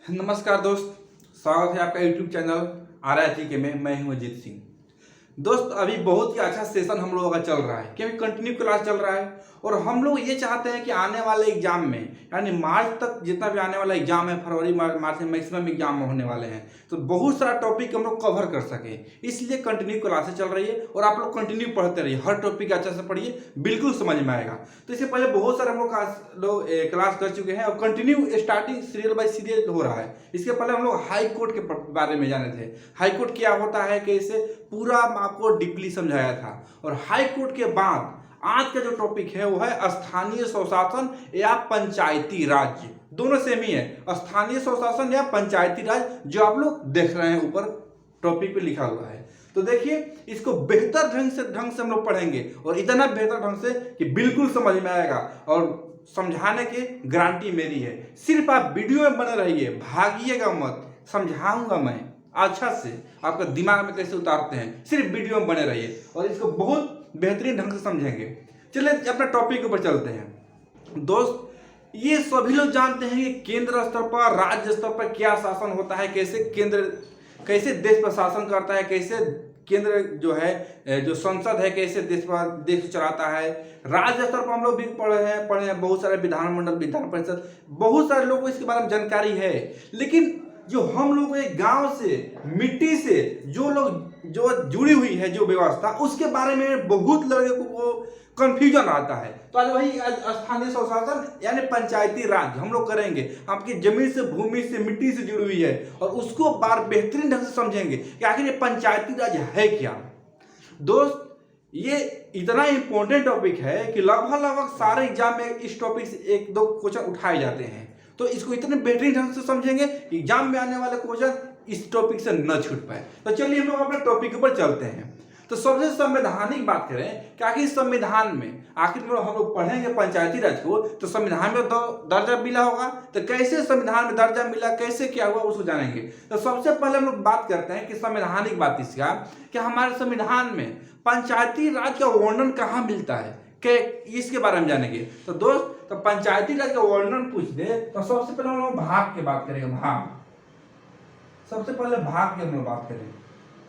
नमस्कार दोस्त, स्वागत है आपका यूट्यूब चैनल RIT के में। मैं हूं अजीत सिंह। दोस्त, अभी बहुत ही अच्छा सेशन हम लोगों का चल रहा है क्योंकि कंटिन्यू क्लास चल रहा है और हम लोग ये चाहते हैं कि आने वाले एग्जाम में यानी मार्च तक जितना भी आने वाला एग्जाम है, फरवरी मार्च में मैक्सिमम एग्जाम होने वाले हैं, तो बहुत सारा टॉपिक हम लोग कवर कर सके, इसलिए कंटिन्यू क्लासेस चल रही है और आप लोग कंटिन्यू पढ़ते रहिए। हर टॉपिक अच्छे से पढ़िए, बिल्कुल समझ में आएगा। तो इससे पहले बहुत सारे हम लोग क्लास कर चुके हैं और continue starting serial bye serial हो रहा है। इसके पहले हम लोग हाई कोर्ट के बारे में जाने थे, हाई कोर्ट क्या होता है, कैसे पूरा आपको डीपली समझाया था। और हाई कोर्ट के बाद आज का जो टॉपिक है वो है स्थानीय स्वशासन या पंचायती राज। दोनों सेम ही है, स्थानीय स्वशासन या पंचायती राज, जो आप लोग देख रहे हैं ऊपर टॉपिक पे लिखा हुआ है। तो देखिए, इसको बेहतर ढंग से हम लोग पढ़ेंगे और इतना बेहतर ढंग से कि बिल्कुल समझ में आएगा और समझाने की गारंटी मेरी है। सिर्फ आप वीडियो में बने रहिए, भागिएगा मत, समझाऊंगा मैं अच्छा से, आपका दिमाग में कैसे उतारते हैं। सिर्फ वीडियो में बने रहिए और इसको बहुत बेहतरीन ढंग से समझेंगे। चलिए अपना टॉपिक के ऊपर चलते हैं। दोस्त, ये सभी लोग जानते हैं कि केंद्र स्तर पर, राज्य स्तर पर क्या शासन होता है, कैसे देश पर शासन करता है, कैसे केंद्र जो है, जो संसद है, कैसे देश चलाता है। राज्य स्तर पर हम लोग भी पढ़े हैं बहुत सारे विधानमंडल, विधान परिषद, बहुत सारे लोगों को इसके बारे में जानकारी है। लेकिन जो हम लोग एक गांव से, मिट्टी से जो जुड़ी हुई है जो व्यवस्था, उसके बारे में बहुत लोगों को कंफ्यूजन आता है। तो आज स्थानीय स्वशासन यानी पंचायती राज हम लोग करेंगे। आपकी जमीन से, भूमि से, मिट्टी से जुड़ी हुई है और उसको बेहतरीन ढंग से समझेंगे कि आखिर ये पंचायती राज है क्या। दोस्त, ये इतना इंपॉर्टेंट टॉपिक है कि लगभग सारे एग्जाम में इस टॉपिक से एक दो क्वेश्चन उठाए जाते हैं। तो इसको इतने बेहतरीन ढंग से समझेंगे कि एग्जाम में आने वाले क्वेश्चन इस टॉपिक से न छूट पाए। तो चलिए हम लोग अपने टॉपिक पर चलते हैं। तो सबसे संवैधानिक बात करें कि आखिर संविधान में, आखिर हम लोग पढ़ेंगे पंचायती राज को, तो संविधान में दर्जा मिला होगा। तो कैसे संविधान में दर्जा मिला, कैसे क्या हुआ, उसको जानेंगे। तो सबसे पहले हम लोग बात करते हैं कि संवैधानिक बात इसका कि हमारे संविधान में पंचायती राज का वर्णन कहाँ मिलता है, कि इसके बारे में जानेंगे। तो दोस्त, तो पंचायती राज का वर्णन पूछ दे तो सबसे पहले हम लोग भाग की बात करेंगे। भाग, सबसे पहले भाग की हम लोग बात करें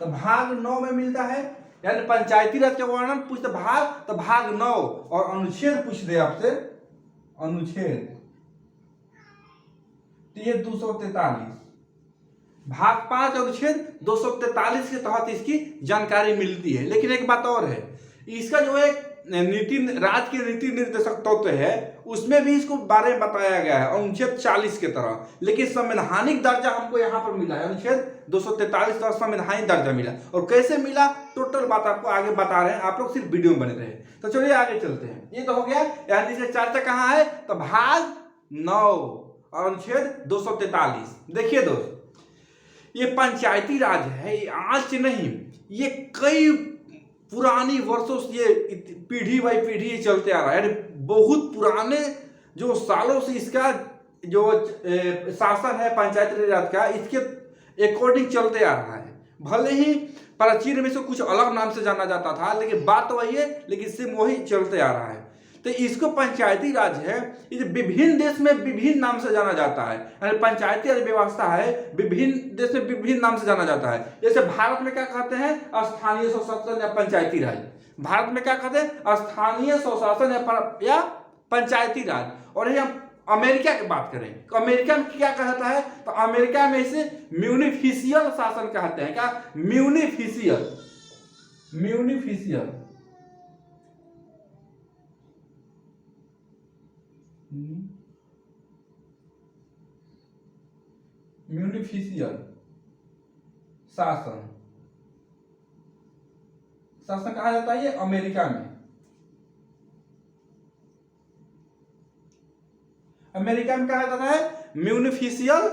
तो भाग 9 में मिलता है। यानी पंचायती राज का वर्णन पूछते भाग, तो भाग 9। और अनुच्छेद पूछ दे आपसे, अनुच्छेद, तो ये 243, भाग 5 अनुच्छेद 243 के तहत इसकी जानकारी मिलती है। लेकिन एक बात और है, इसका जो एक राज्य के नीति निर्देशक तत्व है, उसमें भी इसको बारे में बताया गया है अनुच्छेद 40 के तरह। लेकिन संवैधानिक दर्जा हमको यहाँ पर मिला है, अनुच्छेद 243 का संवैधानिक दर्जा मिला। और कैसे मिला, टोटल बात आपको आगे बता रहे हैं, आप लोग सिर्फ वीडियो में बने रहे। तो चलिए आगे चलते हैं। ये तो हो गया, यानी इसका चर्चा कहाँ है, तो भाग 9 और अनुच्छेद 243। देखिए दोस्त, ये पंचायती राज है, ये आज से नहीं, ये कई पुरानी वर्षों से, ये पीढ़ी बाई पीढ़ी ये चलते आ रहा है। बहुत पुराने जो सालों से इसका जो शासन है पंचायती राज का, इसके अकॉर्डिंग चलते आ रहा है। भले ही प्राचीन में से कुछ अलग नाम से जाना जाता था, लेकिन बात तो वही है, लेकिन इससे वही चलते आ रहा है। तो इसको पंचायती राज है, इसे विभिन्न देश में विभिन्न नाम से जाना जाता है। यानी पंचायती राज व्यवस्था है, विभिन्न देश में विभिन्न नाम से जाना जाता है। जैसे भारत में क्या कहते हैं, स्थानीय स्वशासन या पंचायती राज। भारत में क्या कहते हैं, स्थानीय स्वशासन या पंचायती राज। और ये हम अमेरिका की बात करें तो अमेरिका में क्या कहता है, तो अमेरिका में इसे म्यूनिफिशियल शासन कहते हैं। क्या, म्यूनिफिशियल, म्यूनिफिशियल, म्यूनिफिशियल शासन, शासन कहा जाता है ये अमेरिका में। अमेरिका में कहा जाता है म्यूनिफिशियल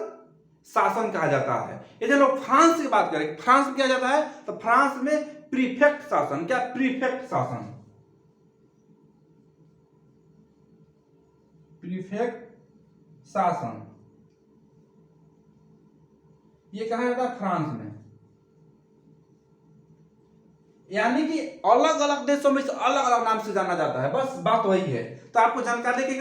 शासन कहा जाता है। ये जो लोग फ्रांस की बात करें, फ्रांस में क्या जाता है, तो फ्रांस में प्रीफेक्ट शासन। क्या, प्रीफेक्ट शासन, प्रीफेक्ट शासन, ये कहा जाता है फ्रांस में। यानी कि अलग अलग देशों में अलग अलग नाम से जाना जाता है, बस बात वही है। तो आपको जानकारी है कि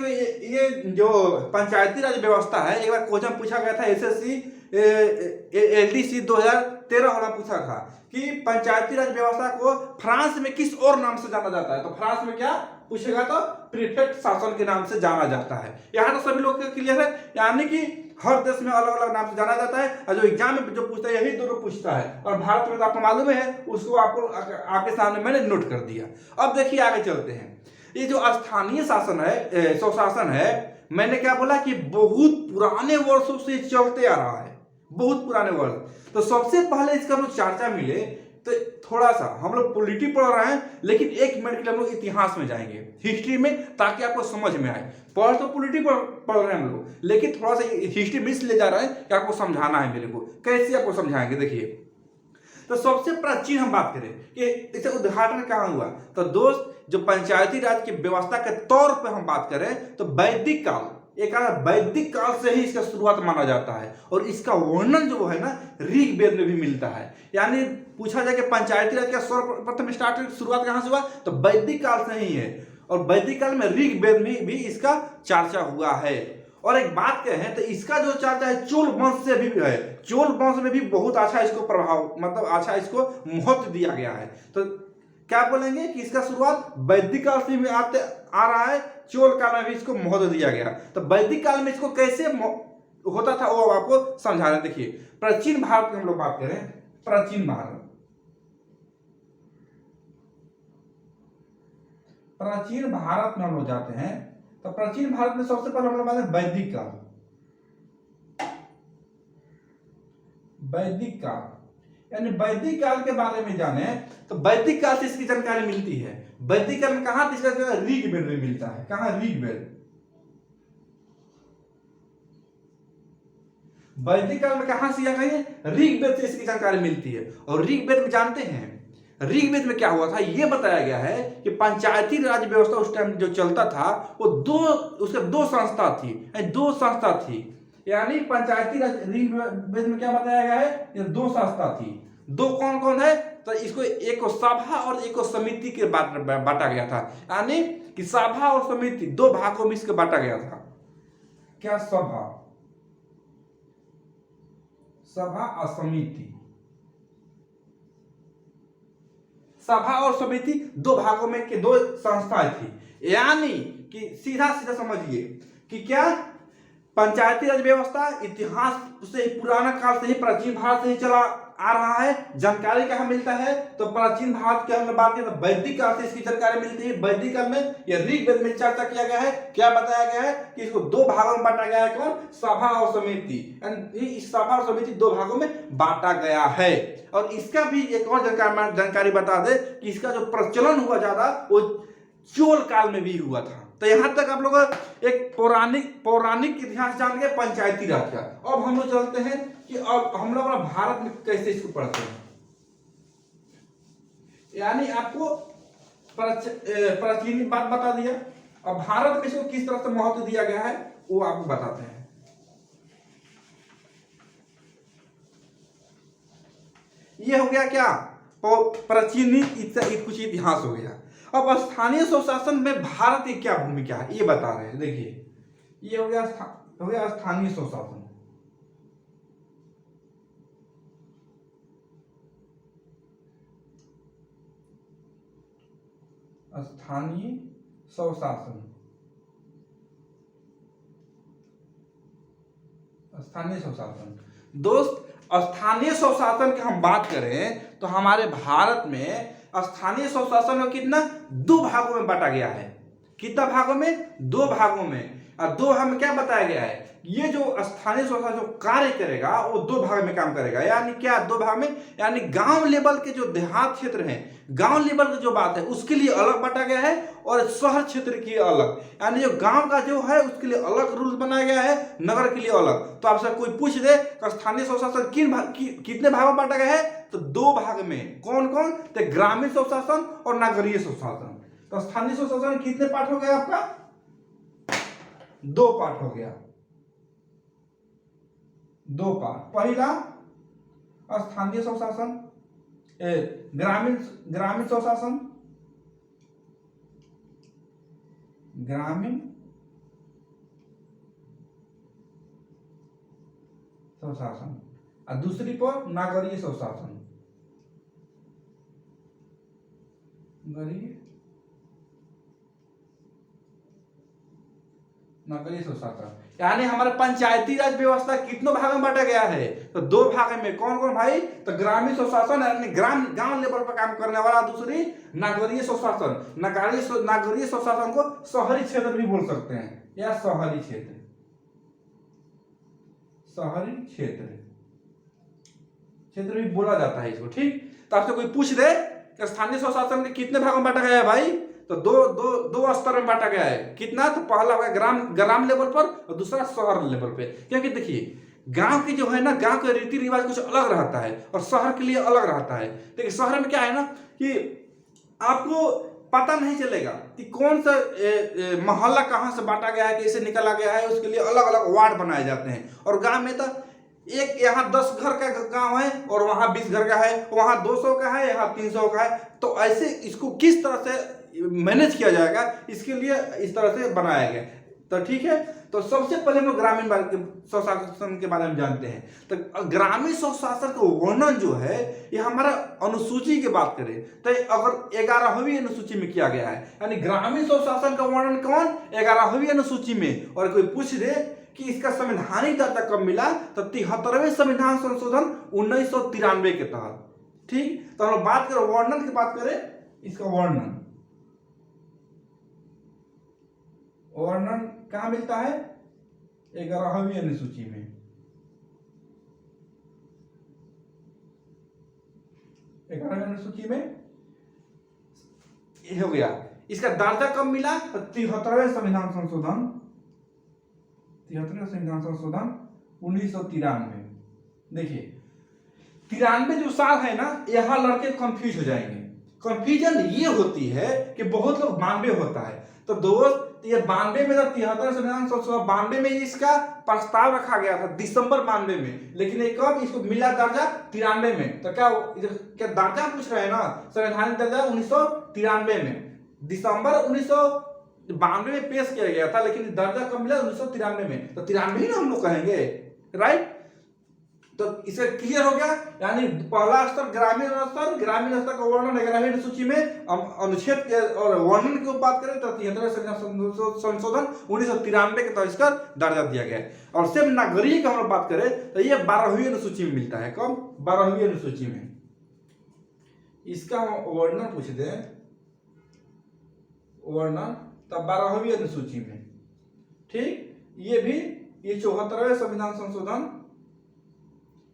ये जो पंचायती राज व्यवस्था है, एक बार क्वेश्चन पूछा गया था एसएससी एलडीसी 2013 वाला पूछा था कि पंचायती राज व्यवस्था को फ्रांस में किस और नाम से जाना जाता है। तो फ्रांस में क्या पूछेगा, तो प्रीफेक्ट शासन के नाम से जाना जाता है। यहाँ तो सभी लोग क्लियर है, यानी कि हर देश में अलग अलग नाम से जाना जाता है, और जो एग्जाम में जो पूछता है यही दोनों पूछता है। और भारत में तो आपको मालूम है, उसको आपको आपके सामने मैंने नोट कर दिया। अब देखिए आगे चलते हैं। ये जो स्थानीय शासन है, स्वशासन है, मैंने क्या बोला कि बहुत पुराने वर्षों से चलते आ रहा है, बहुत पुराने वर्ष। तो सबसे पहले इसका जो चर्चा मिले, तो थोड़ा सा हम लोग पॉलिटी पढ़ रहे हैं, लेकिन 1 मिनट के लिए हम लोग इतिहास में जाएंगे, हिस्ट्री में, ताकि आपको समझ में आए। पढ़ तो पॉलिटी पढ़ रहे हैं हम लोग, लेकिन थोड़ा सा हिस्ट्री में इसलिए जा रहा है कि आपको समझाना है मेरे को। कैसे आपको समझाएंगे, देखिए। तो सबसे प्राचीन हम बात करें कि इसे उद्घाटन कहाँ हुआ, तो दोस्त जो पंचायती राज की व्यवस्था के तौर पर हम बात करें तो वैदिक काल, एक वैदिक काल से ही इसका शुरुआत माना जाता है। और इसका वर्णन जो है ना, ऋग्वेद में भी मिलता है। यानी पूछा जाए कि पंचायती राज का सर्वप्रथम शुरुआत कहां से हुआ, तो वैदिक काल से ही है। और वैदिक काल में ऋग्वेद में भी इसका चर्चा हुआ है। और एक बात कहें तो इसका जो चर्चा है चोल वंश से भी है। चोल वंश में भी बहुत अच्छा इसको प्रभाव, मतलब अच्छा इसको महत्व दिया गया है। तो क्या बोलेंगे कि इसका शुरुआत वैदिक काल से भी आ रहा है, चोल काल में भी इसको महत्व दिया गया। तो वैदिक काल में इसको कैसे होता था वो आपको समझा रहे हैं। देखिए, प्राचीन भारत की हम लोग बात करें, प्राचीन भारत, प्राचीन भारत में हम लोग जाते हैं। तो प्राचीन भारत में सबसे पहले हम लोग बात वैदिक काल, वैदिक काल, यानी वैदिक काल के बारे में जाने तो वैदिक काल से इसकी जानकारी मिलती है। वैदिक काल में कहां इसका ऋग्वेद में मिलता है, कहां ऋग्वेद, वैदिक काल में कहां से ऋग्वेद से इसकी जानकारी मिलती है। और ऋग्वेद में जानते हैं ऋग्वेद में क्या हुआ था, यह बताया गया है कि पंचायती राज व्यवस्था उस टाइम जो चलता था वो उसके दो संस्था थी, दो संस्था थी। यानी पंचायती राज ऋग्वेद में क्या बताया गया है, ये दो संस्था थी। दो कौन कौन है, तो इसको एक को सभा और एक को समिति के बांटा गया था। यानी कि सभा और समिति दो भागों में इसको बांटा गया था। क्या सभा, सभा और समिति, सभा और समिति दो भागों में के दो संस्थाएं थी। यानी कि सीधा सीधा समझिए कि क्या पंचायती राज व्यवस्था इतिहास से पुराना काल से ही, प्राचीन भारत से ही चला आ रहा है। जानकारी कहां मिलता है, तो प्राचीन भारत के अंदर बात करें तो वैदिक काल से इसकी जानकारी मिलती है। वैदिक काल में या ऋग्वेद में चर्चा किया गया है, क्या बताया गया है कि इसको दो भागों में बांटा गया है, कौन, सभा और समिति। इस सभा और समिति दो भागों में बांटा गया है। और इसका भी एक और जानकारी बता दे कि इसका जो प्रचलन हुआ ज्यादा वो चोल काल में भी हुआ था। तो यहां तक आप लोग एक पौराणिक इतिहास जान गए पंचायती राज का। अब हम लोग चलते हैं कि अब हम लोग भारत में कैसे इसको पढ़ते हैं। यानी आपको प्राचीन बात बता दिया, अब भारत में इसको किस तरह से महत्व दिया गया है वो आपको बताते हैं। ये हो गया क्या, प्राचीन कुछ इतिहास हो गया। अब स्थानीय स्वशासन में भारत की क्या भूमिका है ये बता रहे हैं। देखिए, ये हो गया स्थानीय स्वशासन। स्थानीय स्वशासन, स्थानीय स्वशासन दोस्त, स्थानीय स्वशासन की हम बात करें तो हमारे भारत में स्थानीय स्वशासन को कितना, दो भागों में बांटा गया है। कितना भागों में, दो भागों में। और दो भाग में क्या बताया गया है, ये जो स्थानीय स्वशासन जो कार्य करेगा वो दो भाग में काम करेगा। यानी क्या, दो भाग में, यानी गांव लेवल के जो देहात क्षेत्र हैं, गांव लेवल की जो बात है उसके लिए अलग बांटा गया है, और शहर क्षेत्र की अलग। यानी जो गांव का जो है उसके लिए अलग रूल बनाया गया है, नगर के लिए अलग। तो आपसे कोई पूछ दे कि स्थानीय स्वशासन कितने भाग में बांटा गया है, तो दो भाग में। कौन कौन, तो ग्रामीण स्वशासन और नगरीय स्वशासन। तो स्थानीय स्वशासन कितने पार्ट हो गया आपका, दो पार्ट हो गया, दो पार्ट। पहला स्थानीय स्वशासन, ग्रामीण ग्रामीण स्वशासन, ग्रामीण स्वशासन, और दूसरी पर नागरीय स्वशासन, नगरीय स्वशासन। यानी हमारा पंचायती राज व्यवस्था कितनों भाग में बांटा गया है? तो दो भाग में। कौन कौन भाई? तो ग्रामीण स्वशासन यानी ग्राम गांव लेवल पर काम करने वाला, दूसरी नागरीय स्वशासन। नागरीय स्वशासन को शहरी क्षेत्र भी बोल सकते हैं, या शहरी क्षेत्र, शहरी क्षेत्र भी बोला जाता है इसको। ठीक, तो आपसे कोई पूछ दे कि स्थानीय स्वशासन के कितने भागों में बांटा गया है भाई, तो दो स्तर में बांटा गया है। कितना? तो पहला होगा ग्राम लेवल पर और दूसरा शहर लेवल पे। क्योंकि देखिए गांव की जो है ना, गांव का रीति रिवाज कुछ अलग रहता है और शहर के लिए अलग रहता है। देखिए शहर में क्या है ना कि आपको पता नहीं चलेगा कि कौन सा मोहल्ला कहाँ से बांटा गया है, कैसे निकाला गया है, उसके लिए अलग अलग वार्ड बनाए जाते हैं। और गांव में तो एक यहाँ 10 घर का गांव है और वहां 20 घर का है, वहां 200 का है, यहाँ 300 का है। तो ऐसे इसको किस तरह से मैनेज किया जाएगा, इसके लिए इस तरह से बनाया गया। तो ठीक है, तो सबसे पहले हम लोग ग्रामीण स्वशासन के बारे में जानते हैं। तो ग्रामीण स्वशासन का वर्णन जो है ये हमारा अनुसूची की बात करें तो अगर 11वीं अनुसूची में किया गया है। यानी ग्रामीण स्वशासन का वर्णन कौन? 11वीं अनुसूची में। और कोई पूछ दे कि इसका संवैधानिक दर्जा कब मिला, तो 73वें संविधान संशोधन 1993 के तहत। ठीक, तो हम बात करें वर्णन की बात करें, इसका वर्णन कहां मिलता है? 11वीं अनुसूची में। 11वीं अनुसूची में ये हो गया। इसका दर्जा कब मिला? 73वें संविधान संशोधन 1993। देखिए 93 जो साल है ना, यहां लड़के कंफ्यूज हो जाएंगे। कंफ्यूजन ये होती है कि बहुत लोग 92 होता है, तो दोस्त ये 92 में था, 73 संविधान 92 में इसका प्रस्ताव रखा गया था दिसंबर 92 में। लेकिन ये कब इसको मिला दर्जा? 93 में। तो क्या दर्जा पूछ रहे हैं ना, संवैधानिक दर्जा 1993 में, दिसंबर 1992 में पेश किया गया था, लेकिन दर्जा कब मिला? 1993 में। तो 93 ही ना हम लोग कहेंगे, राइट। तो इसे क्लियर हो गया। यानी पहला स्तर ग्रामीण स्तर का वर्णन 11वीं अनुसूची में, अनुच्छेद के और वर्णन की बात करें तो 73 संशोधन 1993 के तहत इसका दर्जा दिया गया है। और सिर्फ नागरिक की हम लोग बात करें तो ये 12वीं अनुसूची में मिलता है। कब? 12वीं अनुसूची में। इसका वर्णन पूछ दे, वर्णन तब 12वीं अनुसूची में। ठीक, ये भी 74वें संविधान संशोधन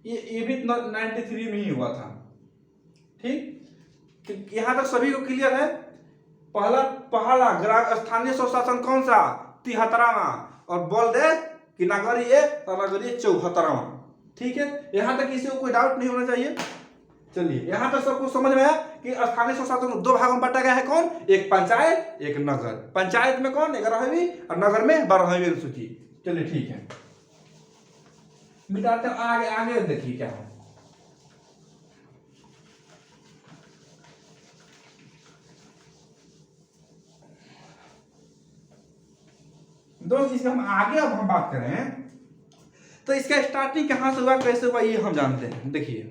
ये भी 93 में ही हुआ था। ठीक, यहां तक सभी को क्लियर है। पहला स्थानीय स्वशासन कौन सा? 73वां। और बोल दे कि नागरीय 74वां। ठीक है, यहां तक किसी को कोई डाउट नहीं होना चाहिए। चलिए यहां तक सबको समझ में आया कि स्थानीय स्वशासन को दो भागों में बांटा गया है। कौन? एक पंचायत, एक नगर। पंचायत में कौन? 11वीं, और नगर में 12वीं अनुसूची। चलिए ठीक है, मिटाते आगे देखिए क्या है। दोस्त इसमें हम आगे अब हम बात करें तो इसका स्टार्टिंग कहां से हुआ, कैसे हुआ, ये हम जानते हैं। देखिए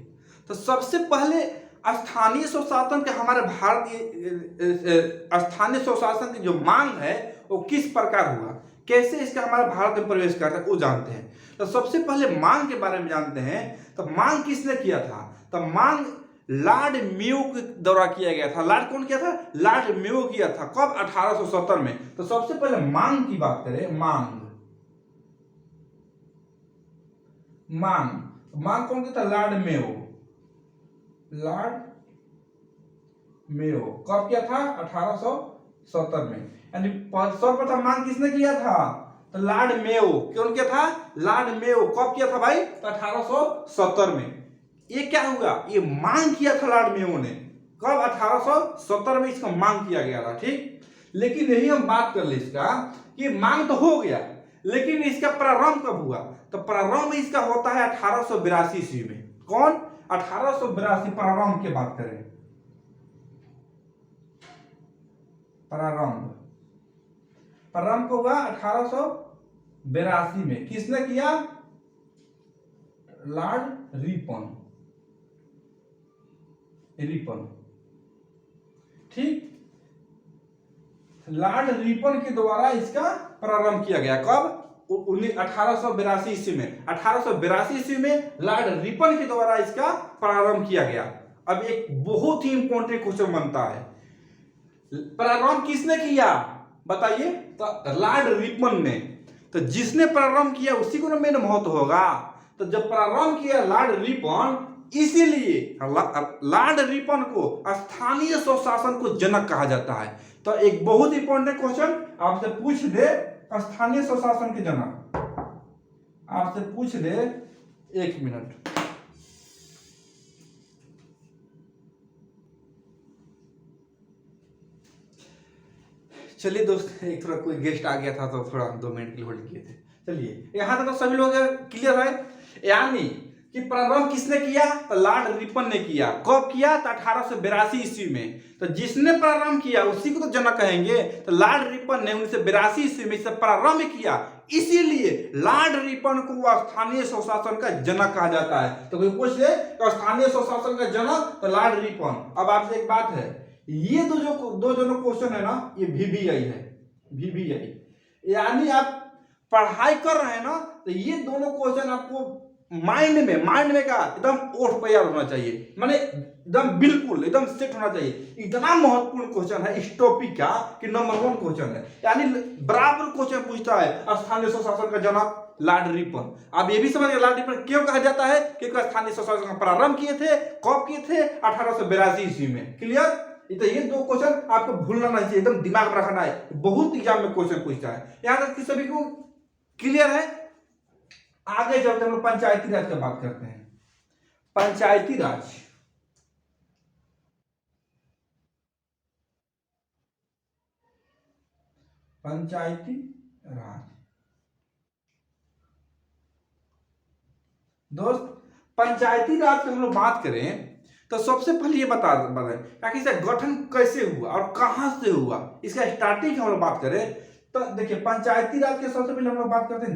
तो सबसे पहले स्थानीय स्वशासन के हमारे भारत स्थानीय स्वशासन की जो मांग है वो किस प्रकार हुआ, कैसे इसका हमारे भारत में प्रवेश करता है वो जानते हैं। तो सबसे पहले मांग के बारे में जानते हैं। तो मांग किसने किया था? तो मांग लॉर्ड मेयो के द्वारा किया गया था। लॉर्ड कौन किया था? लॉर्ड मेयो किया था। कब? 1870 में। तो सबसे पहले मांग की बात करें, मांग कौन किया था? Lord Mayo. कब किया था? 1870 में। यानी सर्वप्रथम मांग किसने किया था? तो लॉर्ड मेयो। कौन किया था? Lord Mayo. कब किया था भाई? तो 1870 में। ये क्या हुआ? ये मांग किया था लॉर्ड मेयो ने। कब? 1870 में इसका मांग किया गया था। ठीक, लेकिन यही हम बात कर ले इसका कि मांग तो हो गया, लेकिन इसका प्रारंभ कब हुआ? तो प्रारंभ इसका होता है 1882 ईस्वी में। कौन? 1882 प्रारंभ की बात करें प्रारंभ प्रारंभ को हुआ 1882 में। किसने किया? Lord Ripon. ठीक, लॉर्ड रिपन के द्वारा इसका प्रारंभ किया गया। कब? 1882 ईस्वी में। 1882 ईस्वी में लॉर्ड रिपन के द्वारा इसका प्रारंभ किया गया। अब एक बहुत ही इंपॉर्टेंट क्वेश्चन बनता है, प्रारंभ किसने किया बताइए? तो लॉर्ड रिपन ने। तो जिसने प्रारंभ किया उसी को मेन महत्व होगा। तो जब प्रारंभ किया लॉर्ड रिपन, इसीलिए लॉर्ड रिपन को स्थानीय स्वशासन को जनक कहा जाता है। तो एक बहुत इंपॉर्टेंट क्वेश्चन आपसे पूछ दे, स्थानीय स्वशासन के जनक आपसे पूछ दे, 1 मिनट। चलिए दोस्त, एक थोड़ा कोई गेस्ट आ गया था तो थोड़ा 2 मिनट के लिए होल्ड किए थे। चलिए, यहाँ तक तो सभी लोग क्लियर है। यानी कि प्रारंभ किसने किया? तो लॉर्ड रिपन ने किया। कब किया? तो 1882 ईस्वी में। तो जिसने प्रारंभ किया उसी को तो जनक कहेंगे। तो लॉर्ड रिपन ने 1982 ईस्वी में इसे प्रारंभ किया, इसीलिए लॉर्ड रिपन को स्थानीय स्वशासन का जनक कहा जाता है। तो कोई पूछ ले तो स्थानीय स्वशासन का जनक तो लॉर्ड रिपन। अब आपसे एक बात है, ये दो जो क्वेश्चन है ना, ये VBI है, VBI। यानी आप पढ़ाई कर रहे हैं ना, तो ये दोनों क्वेश्चन आपको माइंड में का एकदम ओठ पे याद होना चाहिए, माने एकदम बिल्कुल एकदम सेट होना चाहिए। इतना महत्वपूर्ण क्वेश्चन है इस टॉपिक का कि नंबर 1 क्वेश्चन है। यानी बराबर क्वेश्चन पूछता है स्थानीय स्वशासन का जनक लॉर्ड रिपन। आप ये भी समझ गए लॉर्ड रिपन क्यों कहा जाता है? क्योंकि स्थानीय स्वशासन का प्रारंभ किए थे। कब किए थे? 1882 ईस्वी में। क्लियर? तो ये 2 क्वेश्चन आपको भूलना नहीं चाहिए, एकदम दिमाग में रखना है, बहुत एग्जाम में क्वेश्चन पूछता है। यहां तक कि सभी को क्लियर है। आगे चलते हम लोग पंचायती राज की बात करते हैं। पंचायती राज, पंचायती राज दोस्त, पंचायती राज की हम लोग बात करें तो सबसे पहले ये बताएं कि इसका गठन कैसे हुआ और कहां से हुआ, इसका स्टार्टिंग हम लोग बात करें तो देखिए, पंचायती राज के सबसे पहले हम लोग बात करते हैं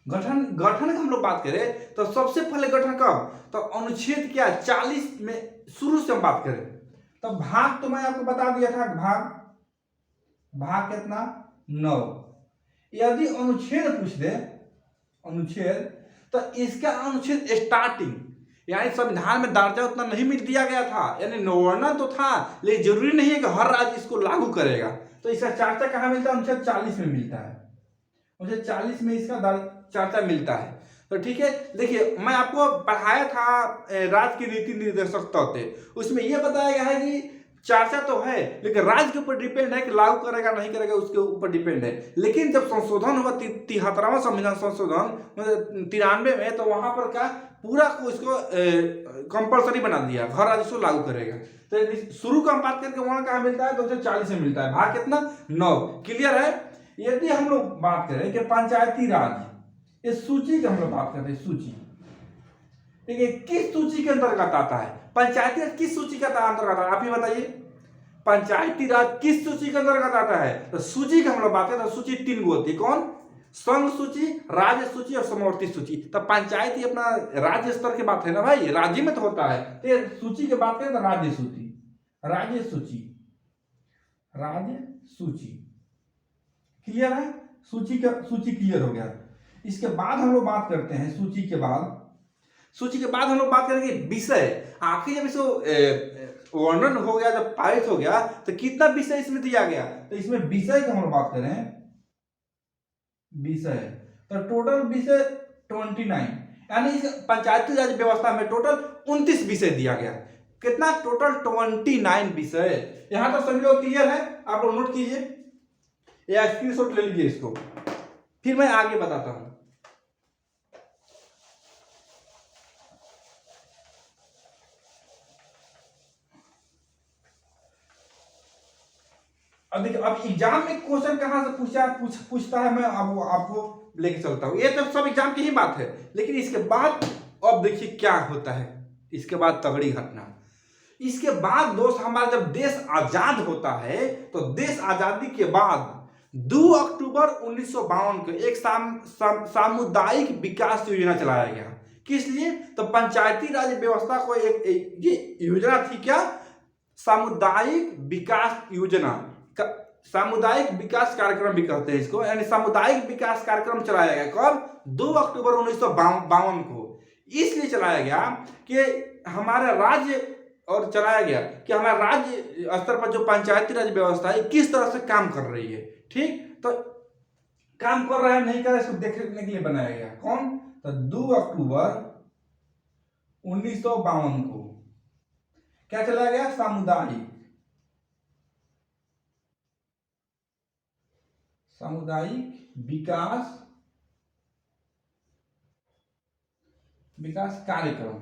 गठन की हम लोग बात करें तो सबसे पहले गठन कब? तो अनुच्छेद क्या 40 में शुरू से हम बात करें तो भाग तो मैं आपको बता दिया था, भाग कितना? 9। यदि अनुच्छेद पूछ दे, अनुच्छेद, तो इसका अनुच्छेद स्टार्टिंग, यानी संविधान में दर्जा उतना नहीं मिल दिया गया था, यानी वर्णन तो था लेकिन जरूरी नहीं है कि हर राज्य इसको लागू करेगा। तो इसका चर्चा कहाँ मिलता है? अनुच्छेद 40 में मिलता है। मुझे 40 में इसका चर्चा मिलता है। तो ठीक है, देखिए मैं आपको पढ़ाया था राज्य के नीति निर्देशक तौर, उसमें यह बताया गया है कि चर्चा तो है लेकिन राज्य के ऊपर डिपेंड है कि लागू करेगा नहीं करेगा, उसके ऊपर डिपेंड है। लेकिन जब संशोधन हुआ 73वां संविधान संशोधन 93 में, तो वहां पर क्या पूरा को इसको कंपलसरी बना दिया, हर राज्य इसको लागू करेगा। तो शुरू का हम बात करके वहां कहाँ मिलता है? 240 में मिलता है। भाग कितना? 9। क्लियर है? यदि हम लोग बात करें कि पंचायती राज, इस सूची की हम लोग बात करते हैं, सूची, ठीक है, किस सूची के अंतर्गत आता है? पंचायती राज किस सूची के अंतर्गत आता है? आप ही बताइए, पंचायती राज किस सूची के अंतर्गत आता है? तो सूची की हम लोग बात करते हैं, सूची 3 गो होती है। कौन? संघ सूची, राज्य सूची और समवर्ती सूची। तो पंचायती अपना राज्य स्तर की बात है ना भाई, राज्य में तो होता है। तो सूची की बात करें तो राज्य सूची, राज्य सूची। क्लियर है? सूची क्लियर हो गया। इसके बाद हम लोग बात करते हैं, सूची के बाद हम लोग बात करेंगे विषय। आखिर जब इसको वर्णन हो गया, जब पारित हो गया, तो कितना विषय इसमें दिया गया? तो इसमें विषय की हम लोग बात करें, विषय, तो टोटल विषय 29, यानी इस पंचायती राज व्यवस्था में टोटल 29 विषय दिया गया। कितना? टोटल 29 विषय। यहां तो सभी लोग क्लियर है? आप लोग नोट कीजिए या स्क्रीनशॉट ले लीजिए इसको, फिर मैं आगे बताता हूं। अब देखिए, अब एग्जाम में क्वेश्चन कहां से पूछता है, मैं अब आपको लेके चलता हूं। ये तो सब एग्जाम की ही बात है, लेकिन इसके बाद अब देखिए क्या होता है। इसके बाद तगड़ी घटना, इसके बाद दोस्त हमारा जब देश आजाद होता है तो देश आजादी के बाद 2 अक्टूबर 1952 को एक सामुदायिक विकास योजना चलाया गया। किस लिए? तो पंचायती राज व्यवस्था को ये योजना थी क्या? सामुदायिक विकास योजना, सामुदायिक विकास कार्यक्रम भी कहते हैं इसको, यानी सामुदायिक विकास कार्यक्रम चलाया गया कब? 2 अक्टूबर 1952 को। इसलिए चलाया गया कि हमारा राज्य और चलाया गया कि हमारा राज्य स्तर पर जो पंचायती राज व्यवस्था है किस तरह से काम कर रही है। ठीक, तो काम कर रहा है नहीं कर रहा है इसको देखने के लिए बनाया गया। कौन? तो 2 अक्टूबर 1952 को क्या चलाया गया? सामुदायिक विकास कार्यक्रम।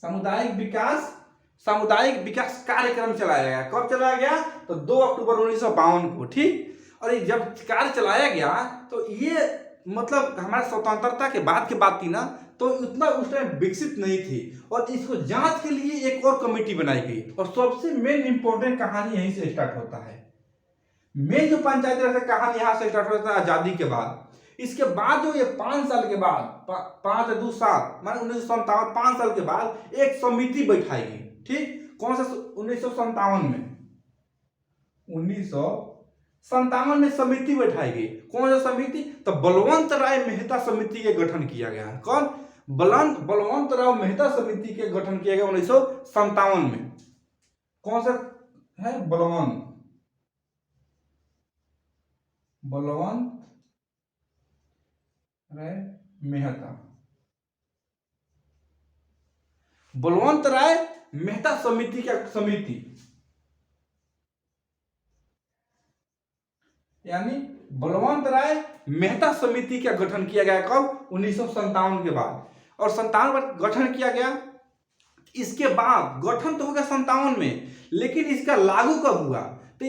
सामुदायिक विकास कार्यक्रम चलाया गया। कब चलाया गया? तो 2 अक्टूबर 1952 को। ठीक, और ये जब कार्य चलाया गया तो ये मतलब हमारे स्वतंत्रता के बाद की बात थी ना, तो उतना उस टाइम विकसित नहीं थी और इसको जांच के लिए एक और कमेटी बनाई गई। और सबसे मेन इंपॉर्टेंट कहानी यहीं से स्टार्ट होता है। मेन जो पंचायती राज कहानी यहाँ से स्टार्ट होता है आजादी के बाद। इसके बाद जो ये 5 साल के बाद, 5 या 2 साल माने 1957, 5 साल के बाद एक समिति बैठाई गई। ठीक, कौन सा? 1957 में 1957 में समिति बैठाई गई। कौन सा समिति? तो बलवंत राय मेहता समिति के गठन किया गया। कौन? बलवंत राय मेहता समिति के गठन किया गया 1957 में। कौन सा है? बलवंत राय मेहता। बलवंत राय मेहता समिति का यानी बलवंत राय मेहता समिति का गठन किया गया। कब? 1957 के बाद। और 57 में गठन किया गया। इसके बाद गठन तो हो गया 57 में, लेकिन इसका लागू कब हुआ? तो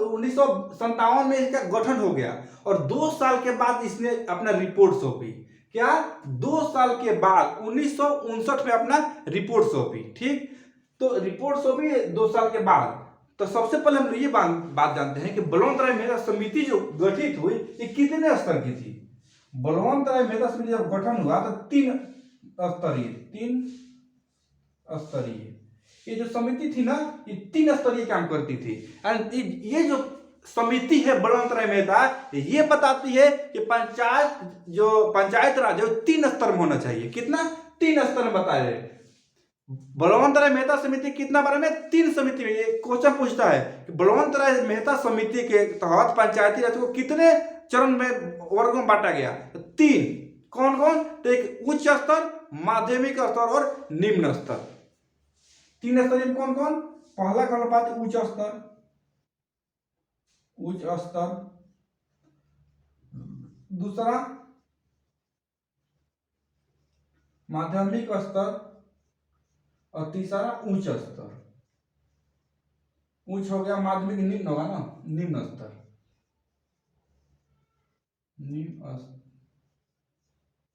1957 में इसका गठन हो गया और 2 साल के बाद इसने अपना रिपोर्ट सौंपी। क्या? 2 साल के बाद 1959 में अपना रिपोर्ट सौंपी। ठीक, तो रिपोर्ट सौंपी 2 साल के बाद। तो सबसे पहले हम ये बात जानते हैं कि बलवंत राय मेहता समिति जो गठित हुई ये कितने स्तर की थी? बलवंत राय मेहता समिति जब गठन हुआ तो 3 स्तरीय ये जो समिति थी ना, ये 3 स्तरीय काम करती थी। एंड ये जो समिति है बलवंत राय मेहता, ये बताती है कि पंचायत राज 3 स्तर में होना चाहिए। कितना? 3 स्तर में बताया है। बलवंत राय मेहता समिति कितना बारे में? 3 समिति में। ये क्वेश्चन पूछता है कि बलवंत राय मेहता समिति के तहत पंचायती राज को कितने चरण में, वर्गों में बांटा गया? 3। कौन कौन? तो एक उच्च स्तर, माध्यमिक स्तर और निम्न स्तर। 3 स्तर में कौन कौन? पहला कौन बात? उच्च स्तर। दूसरा माध्यमिक स्तर और तीसरा उच्च स्तर। उच्च हो गया, माध्यमिक, निम्न होगा ना, निम्न स्तर।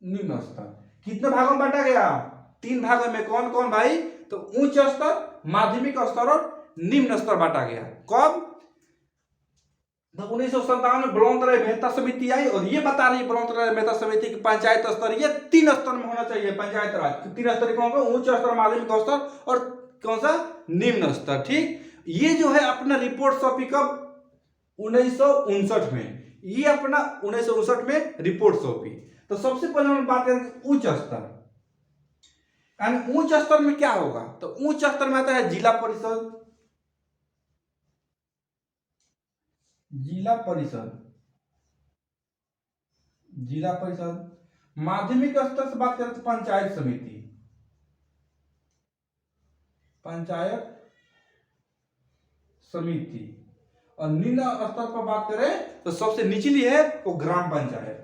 निम्न स्तर कितने भागों में बांटा गया? 3 भागों में। कौन कौन भाई? तो उच्च स्तर, माध्यमिक स्तर और निम्न स्तर बांटा गया। कब? तो 1957 में बलवंत राय मेहता समिति आई और ये बता रही है बलवंत राय मेहता समिति की पंचायत स्तर ये 3 स्तर में होना चाहिए। पंचायत राज 3 स्तर कौन कौन? उच्च स्तर, माध्यमिक स्तर और कौन सा? निम्न स्तर। ठीक, ये जो है अपना रिपोर्ट सौंपी कब? 1959 में। ये अपना 1959 में रिपोर्ट सौंपी। तो सबसे पहले हम बात करें उच्च स्तर। उच्च स्तर में क्या होगा? तो उच्च स्तर में आता है जिला परिषद। माध्यमिक स्तर से बात करें तो पंचायत समिति। और निम्न स्तर पर बात करें तो सबसे निचली है वो ग्राम पंचायत,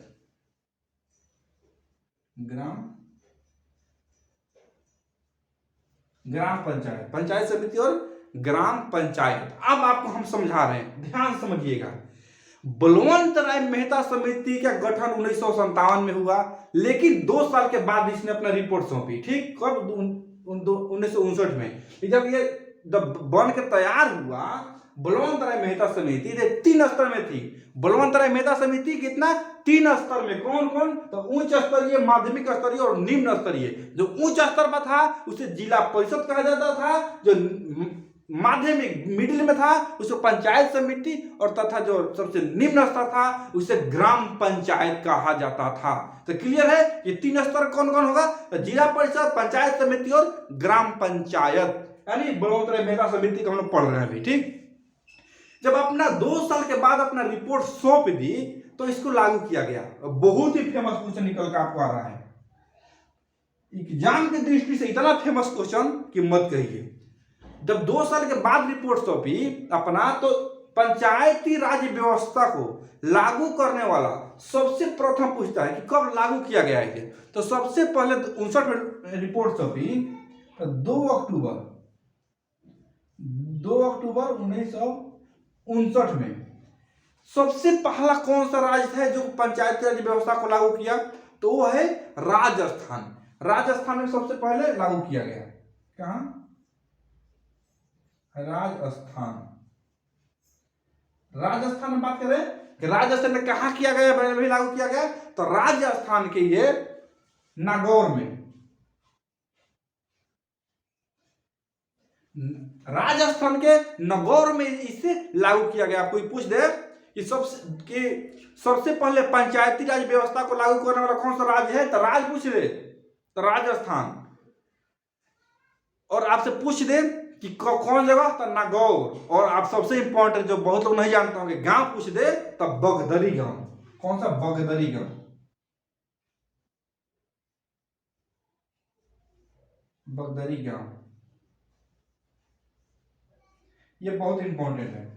पंचायत समिति और ग्राम पंचायत। अब आपको हम समझा रहे हैं, ध्यान समझिएगा। बलवंत राय मेहता समिति का गठन 1957 में हुआ, लेकिन 2 साल के बाद इसने अपना रिपोर्ट सौंपी। ठीक, कब? 1959 में। जब ये बन के तैयार हुआ, बलवंत राय मेहता समिति 3 स्तर में थी। बलवंत राय मेहता समिति कितना? 3 स्तर में। कौन कौन? तो उच्च स्तरीय, माध्यमिक स्तरीय और निम्न स्तरीय। जो उच्च स्तर पर था उसे जिला परिषद कहा जाता था, जो माध्यमिक मिडिल में था उसे पंचायत समिति, और तथा जो सबसे निम्न स्तर था उसे ग्राम पंचायत कहा जाता था। तो क्लियर है ये 3 स्तर कौन कौन होगा? तो जिला परिषद, पंचायत समिति और ग्राम पंचायत, यानी बलवंत राय मेहता समिति का हम लोग पढ़ रहे हैं अभी। ठीक, जब अपना 2 साल के बाद अपना रिपोर्ट सौंप दी तो इसको लागू किया गया। बहुत ही फेमस क्वेश्चन निकल कर आपको आ रहा है एग्जाम की दृष्टि से, इतना फेमस क्वेश्चन कि मत कहिए। जब 2 साल के बाद रिपोर्ट सौंपी अपना, तो पंचायती राज व्यवस्था को लागू करने वाला सबसे प्रथम पूछता है कि कब लागू किया गया है। तो सबसे पहले 59 में रिपोर्ट सौंपी, 2 अक्टूबर 1959 में। सबसे पहला कौन सा राज्य है जो पंचायती राज व्यवस्था को लागू किया? तो वो है राजस्थान। राजस्थान में सबसे पहले लागू किया गया। कहां? राजस्थान। राजस्थान में बात करें कि राजस्थान में कहा किया गया, भी लागू किया गया, तो राजस्थान के ये नागौर में। राजस्थान के नागौर में इसे लागू किया गया। कोई पूछ दे कि सबसे पहले पंचायती राज व्यवस्था को लागू करने वाला कौन सा राज्य है, तो राज पूछ दे तो राजस्थान। और आपसे पूछ दे कि कौन जगह, तो नागौर। और आप सबसे इंपॉर्टेंट जो बहुत लोग नहीं जानते होंगे, गांव पूछ दे तो बगदरी गांव। कौन सा? बगदरी गांव। बगदरी गांव, ये बहुत इंपॉर्टेंट है।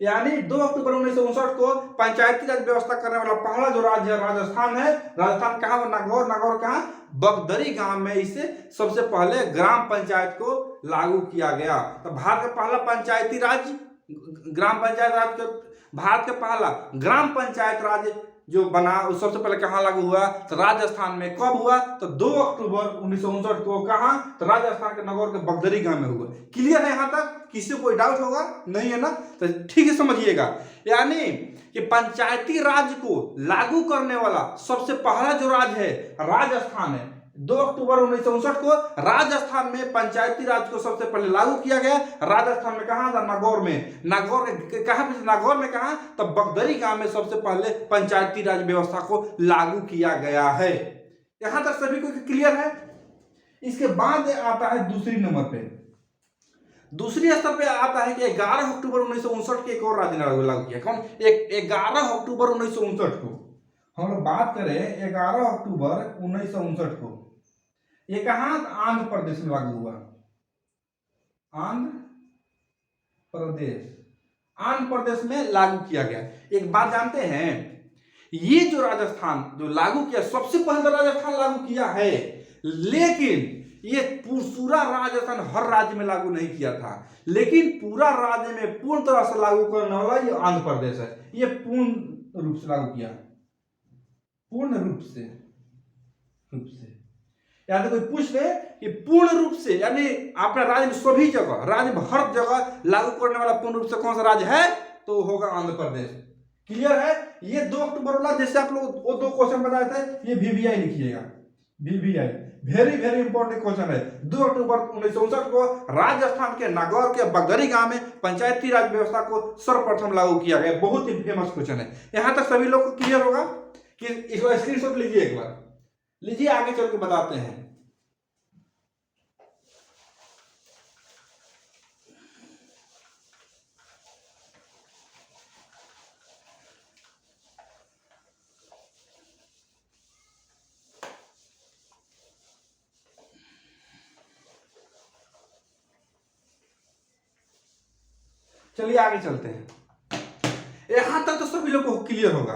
यानी 2 अक्टूबर 1959 को पंचायती राज व्यवस्था करने वाला पहला जो राज्य है राजस्थान है। राजस्थान कहाँ? नागौर। नागौर कहाँ? बगदरी गांव में इसे सबसे पहले ग्राम पंचायत को लागू किया गया। तो भारत का पहला पंचायती राज, ग्राम पंचायत राज के, भारत का पहला ग्राम पंचायत राज जो बना, उस सबसे पहले कहाँ लागू हुआ? तो राजस्थान में। कब हुआ? तो 2 अक्टूबर 1959 को। कहाँ? तो राजस्थान के नागौर के बगदरी गांव में हुआ। क्लियर है यहाँ तक? किसी को कोई डाउट होगा? नहीं है ना? तो ठीक है, समझिएगा। यानी कि पंचायती राज को लागू करने वाला सबसे पहला जो राज्य है राजस्थान है। 2 अक्टूबर 1959 को राजस्थान में पंचायती राज को सबसे पहले लागू किया गया। राजस्थान में कहा था? नागौर में। नागौर कहां पे? नागौर में। कहा? तो बगदरी गांव में सबसे पहले पंचायती राज व्यवस्था को लागू किया गया है। यहां तक सभी को क्लियर है? इसके बाद आता है दूसरी नंबर पे, दूसरी स्तर पे आता है कि 11 अक्टूबर 1959 के एक और राज्य ने लागू किया। कौन? 11 अक्टूबर 1959 को हम लोग बात करें। 11 अक्टूबर 1959 को ये कहां? आंध्र प्रदेश में लागू हुआ। आंध्र प्रदेश में लागू किया गया। एक बात जानते हैं, ये जो राजस्थान जो लागू किया, सबसे पहले राजस्थान लागू किया है, लेकिन ये पूरा राजस्थान हर राज्य में लागू नहीं किया था, लेकिन पूरा राज्य में पूर्ण तरह से लागू करने वाला ये आंध्र प्रदेश है। ये पूर्ण रूप से लागू किया, पूर्ण रूप से। यानी कोई पूछ ले कि पूर्ण रूप से, यानी अपने राज्य में सभी जगह, राज्य में हर जगह लागू करने वाला पूर्ण रूप से कौन सा राज्य है? तो होगा आंध्र प्रदेश। क्लियर है? ये 2 अक्टूबर वाला, जैसे आप लोग वो 2 क्वेश्चन बताए थे, ये VVI लिखिएगा। VVI वेरी इंपॉर्टेंट क्वेश्चन है। 2 अक्टूबर 1959 को राजस्थान के नागौर के बगदरी गांव में पंचायती राज व्यवस्था को सर्वप्रथम लागू किया गया। बहुत ही फेमस क्वेश्चन है। यहां तक सभी लोग को क्लियर होगा कि इसको स्क्रीनशॉट लीजिए, एक बार लीजिए, आगे चल के बताते हैं। चलिए आगे चलते हैं। यहां तक तो सभी लोग को क्लियर होगा।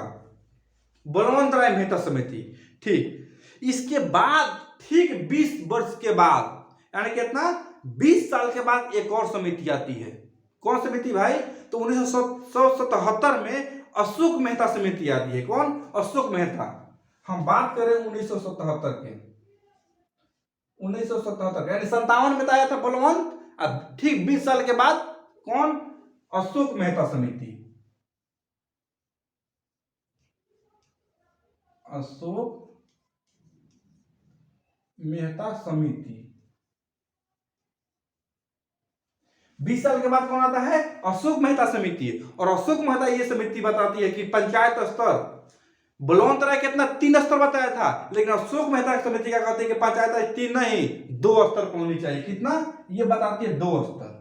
बलवंत राय मेहता समिति, ठीक। इसके बाद ठीक 20 वर्ष के बाद, यानी कितना? 20 साल के बाद एक और समिति आती है। कौन समिति भाई? तो 1977 में अशोक मेहता समिति आती है। कौन? अशोक मेहता। हम बात करें 1977 के, 1977 यानी 57 में आया था बलवंत, अब ठीक 20 साल के बाद कौन? अशोक मेहता समिति। अशोक मेहता समिति 20 साल के बाद कौन आता है? अशोक मेहता समिति। और अशोक मेहता ये समिति बताती है कि पंचायत स्तर, बलवंत राय कितना 3 स्तर बताया था, लेकिन अशोक मेहता समिति क्या कहती है कि पंचायत 3 नहीं 2 स्तर पर होनी चाहिए। कितना? ये बताती है 2 स्तर,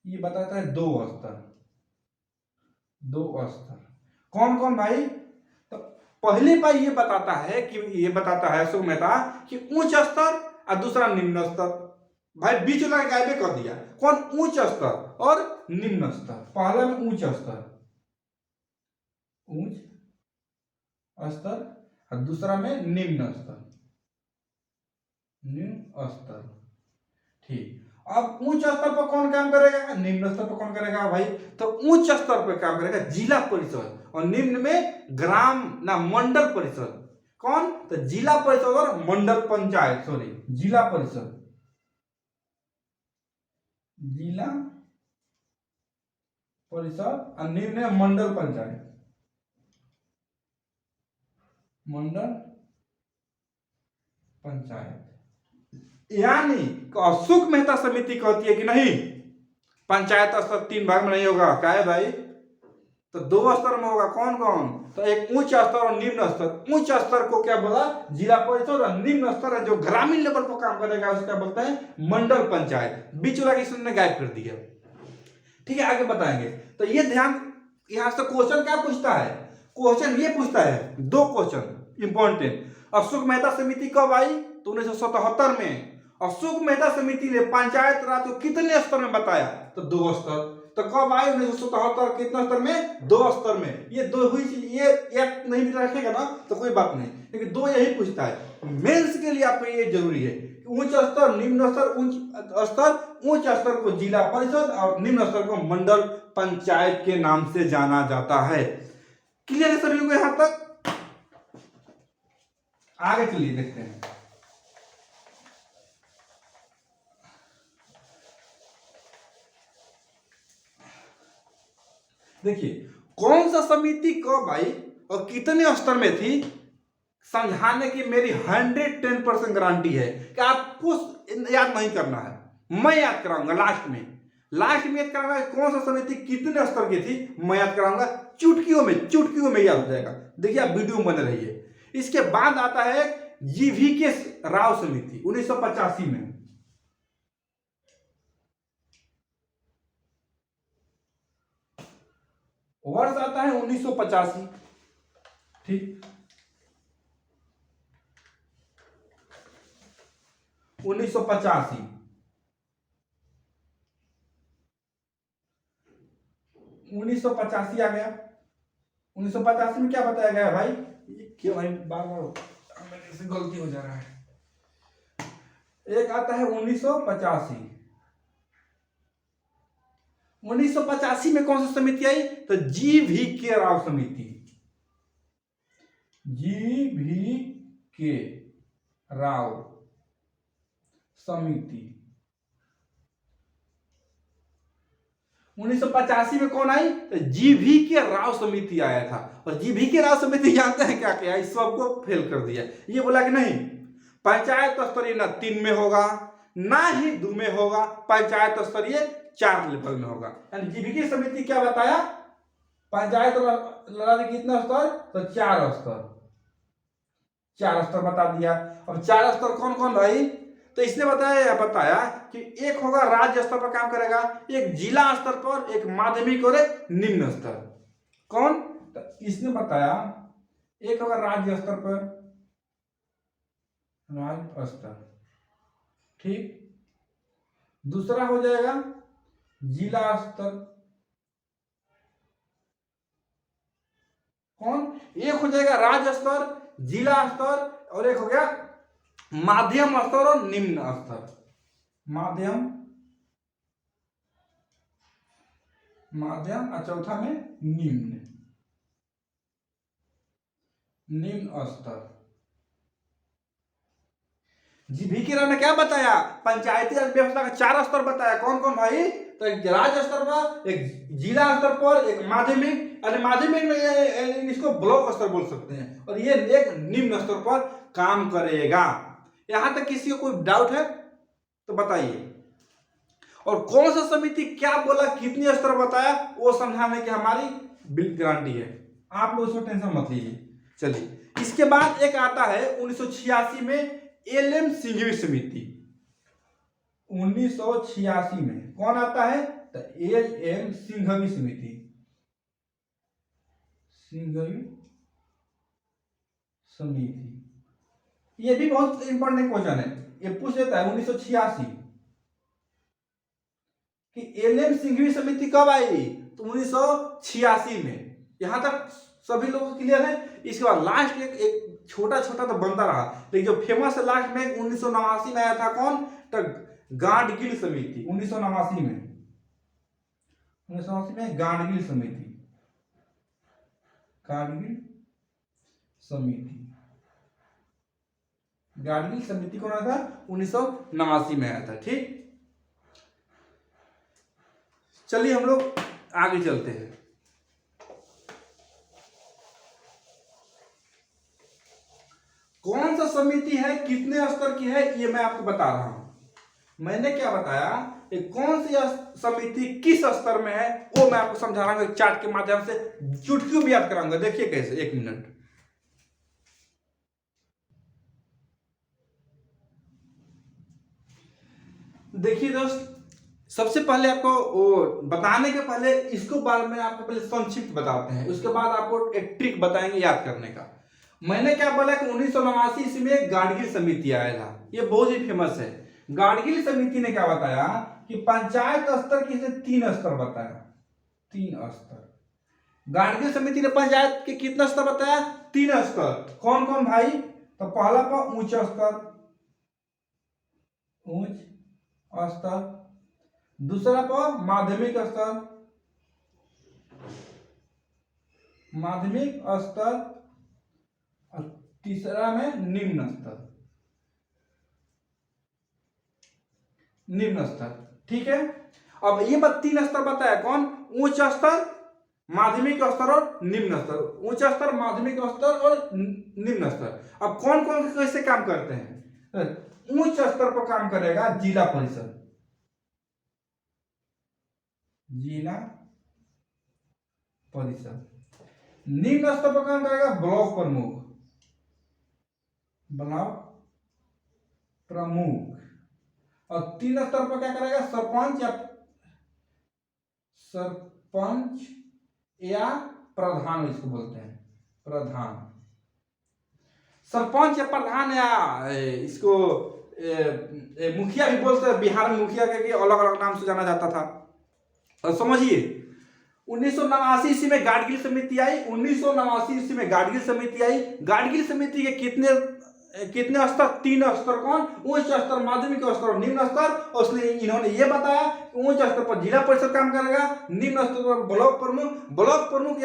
ये बताता है 2 स्तर, 2 स्तर। कौन कौन भाई? तो पहले पर ये बताता है कि ये बताता है अशोक मेहता कि उच्च स्तर और दूसरा निम्न स्तर। भाई बीच वाला गायबे कर दिया। कौन? उच्च स्तर और निम्न स्तर। पहला में उच्च स्तर, उच्च स्तर, और दूसरा में निम्न स्तर, निम्न स्तर। ठीक, अब उच्च स्तर पर कौन काम करेगा? निम्न स्तर पर कौन करेगा भाई? तो उच्च स्तर पर काम करेगा जिला परिषद, और निम्न में ग्राम ना मंडल परिषद। कौन? तो जिला परिषद और मंडल पंचायत, सॉरी जिला परिषद, जिला परिषद, और निम्न में मंडल पंचायत, मंडल पंचायत। यानी अशोक मेहता समिति कहती है कि नहीं, पंचायत स्तर 3 भाग में नहीं होगा। क्या है भाई? तो 2 स्तर में होगा। कौन कौन? तो एक उच्च स्तर और निम्न स्तर। उच्च स्तर को क्या बोला? जिला परिषद, और निम्न स्तर है जो ग्रामीण लेवल पर काम करेगा उसको क्या बोलते हैं? मंडल पंचायत। बीच वाला किसी ने गायब कर दिया। ठीक है, आगे बताएंगे। तो ये ध्यान, यहां से क्वेश्चन क्या पूछता है? क्वेश्चन ये पूछता है 2 क्वेश्चन इंपॉर्टेंट। अशोक मेहता समिति कब आई? तो 1977 में। अशोक मेहता समिति ने पंचायत राज को कितने स्तर में बताया? तो 2 स्तर। तो कब आई? 1977। कितना स्तर में? 2 स्तर में। ये 2 हुई चीज, ये एक नहीं भी रखेगा ना तो कोई बात नहीं, लेकिन 2 यही पूछता है। मेंस के लिए आपको ये जरूरी है उच्च स्तर, निम्न स्तर। उच्च स्तर, उच्च स्तर को जिला परिषद और निम्न स्तर को मंडल पंचायत के नाम से जाना जाता है। क्लियर है सभी को यहां तक? आगे चलिए देखते हैं। देखिए कौन सा समिति कब आई और कितने स्तर में थी, समझाने की मेरी 110% गारंटी है कि आपको याद नहीं करना है, मैं याद कराऊंगा लास्ट में। लास्ट में याद कराऊंगा कौन सा समिति कितने स्तर की थी, मैं याद कराऊंगा। चुटकियों में याद हो जाएगा। देखिए आप वीडियो में बने रहिए। इसके बाद आता है जीवीके राव समिति 1985 में। वर्ष आता है 1985। ठीक, 1985 1985 आ गया। 1985 में क्या बताया गया भाई? क्यों भाई बार बार मेरे से गलती हो जा रहा है। एक आता है 1985। 1985 में कौन सी समिति आई? तो जीवीके राव समिति, जीवीके राव समिति। 1985 में कौन आई? तो जीवीके राव समिति आया था। और जीवीके राव समिति जानते हैं क्या किया? इस सबको फेल कर दिया। ये बोला कि नहीं, पंचायत स्तरीय ना 3 में होगा ना ही 2 में होगा, पंचायत स्तरीय 4 लेवल में होगा। यानी जीवीके समिति क्या बताया? पंचायत राज कितना स्तर? तो 4 स्तर, 4 स्तर बता दिया। अब 4 स्तर कौन कौन भाई? तो इसने बताया कि एक होगा राज्य स्तर पर काम करेगा, एक जिला स्तर पर, एक माध्यमिक और एक निम्न स्तर। कौन? तो इसने बताया एक होगा राज्य स्तर पर, राज्य स्तर। ठीक, दूसरा हो जाएगा जिला स्तर। कौन? एक हो जाएगा राज्य स्तर, जिला स्तर, और एक हो गया माध्यम स्तर और निम्न स्तर। माध्यम, माध्यम और चौथा में निम्न स्तर। जीबीके राव ने क्या बताया, पंचायती राज व्यवस्था का 4 स्तर बताया। कौन कौन भाई, तो एक राज्य स्तर पर, एक जिला स्तर पर, एक माध्यमिक, अरे माध्यमिक में इसको ब्लॉक स्तर बोल सकते हैं, और ये एक निम्न स्तर पर काम करेगा। यहां तक किसी को कोई डाउट है तो बताइए। और कौन सा समिति क्या बोला, कितने स्तर बताया, वो समझाने की हमारी बिल्कुल गारंटी है, आप लोग उसमें टेंशन मत लीजिए। चलिए, इसके बाद एक आता है 1986 में एल.एम. सिंघवी समिति। 1986 में कौन आता है, तो एल.एम. सिंघवी समिति। सिंघवी समिति, ये भी बहुत इंपॉर्टेंट क्वेश्चन है, ये पूछ लेता है 1986 कि एल.एम. सिंघवी समिति कब आई, तो 1986 में। यहां तक सभी लोगों क्लियर है। इसके बाद लास्ट एक छोटा छोटा तो बनता रहा, लेकिन जो फेमस है लास्ट में 1989 में आया था कौन, तो गाडगिल समिति। 1989 में गाडगिल समिति। गाडगिल समिति कौन आया था, 1989 में आया था। ठीक, चलिए हम लोग आगे चलते हैं। कौन सा समिति है, कितने स्तर की है, ये मैं आपको बता रहा हूं। मैंने क्या बताया, कौन सी समिति किस स्तर में है, वो मैं आपको समझा रहा हूं एक चार्ट के माध्यम से, चुटकियों भी याद कराऊंगा। देखिए कैसे, 1 मिनट। देखिए दोस्त, सबसे पहले आपको वो बताने के पहले इसको बारे में आपको पहले संक्षिप्त बताते हैं, उसके बाद आपको एक ट्रिक बताएंगे याद करने का। मैंने क्या बोला कि 1989 में गाडगिल समिति आया था, ये बहुत ही फेमस है। गाडगिल समिति ने क्या बताया कि पंचायत स्तर के 3 स्तर बताया, 3 स्तर। गाडगिल समिति ने पंचायत के कितना स्तर बताया, 3 स्तर। कौन कौन भाई, तो पहला पर उच्च स्तर, दूसरा पर माध्यमिक स्तर, और तीसरा में निम्न स्तर। ठीक है, अब ये 3 स्तर बताया, कौन, उच्च स्तर, माध्यमिक स्तर और निम्न स्तर। उच्च स्तर, माध्यमिक स्तर और निम्न स्तर। अब कौन कौन कैसे काम करते हैं, उच्च स्तर पर काम करेगा जिला परिषद, निम्न स्तर पर काम करेगा ब्लॉक प्रमुख, और 3 स्तर पर क्या करेगा, सरपंच या प्रधान, इसको बोलते हैं प्रधान। सरपंच या प्रधान, या इसको मुखिया भी बोलते हैं, बिहार में मुखिया के अलग अलग नाम से जाना जाता था। और समझिए, 1989 में गाडगिल समिति आई। 1989 में गाडगिल समिति आई। गाडगिल समिति के कितने स्तर, 3 स्तर। कौन, उच्च स्तर, माध्यमिक स्तर और निम्न स्तर। और उसने इन्होंने ये बताया कि उच्च स्तर पर जिला परिषद काम करेगा, निम्न स्तर पर ब्लॉक प्रमुख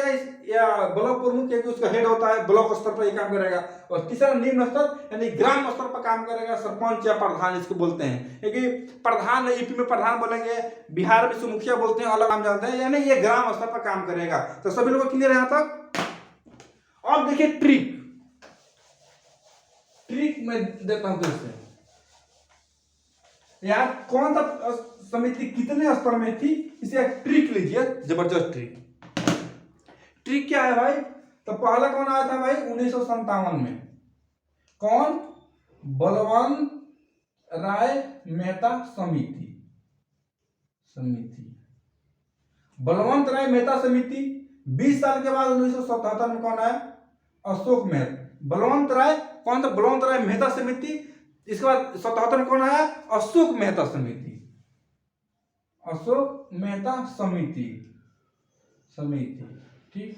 या ब्लॉक प्रमुख या उसका हेड होता है, ब्लॉक स्तर पर ये काम करेगा। और तीसरा निम्न स्तर यानी ग्राम स्तर पर काम करेगा, सरपंच या प्रधान इसको बोलते हैं। क्योंकि प्रधान यूपी में प्रधान बोलेंगे, बिहार में मुखिया बोलते हैं, अलग नाम जानते हैं, यानी ये ग्राम स्तर पर काम करेगा। तो सभी लोगों को क्लियर है यहां तक। अब देखिए ट्रिक में देता हूं कैसे, यार कौन सा समिति कितने स्तर में थी, इसे एक ट्रिक लीजिए, जबरदस्त ट्रिक क्या है भाई। तो पहला कौन आया था भाई, 1957 में। कौन, बलवंत राय मेहता समिति। बलवंत राय मेहता समिति। 20 साल के बाद 1977 में कौन आया, अशोक मेहता। बलवंत राय कौन था, बलवंत राय मेहता समिति। इसके बाद 77 में कौन आया, अशोक मेहता समिति। ठीक,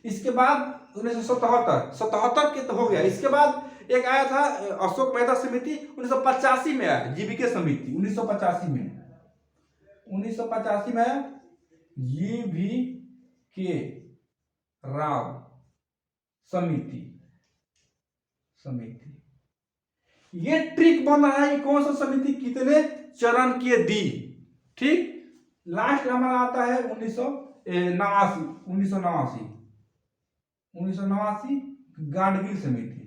इसके बाद 1977 के तो हो गया। इसके बाद एक आया था अशोक मेहता समिति, 1985 में आया जीबीके समिति। 1985 में आया। GVK राव समिति ये ट्रिक बन रहा है कि कौन सा समिति कितने चरण के दी। ठीक, लास्ट हमारा आता है 1989 गाडगिल समिति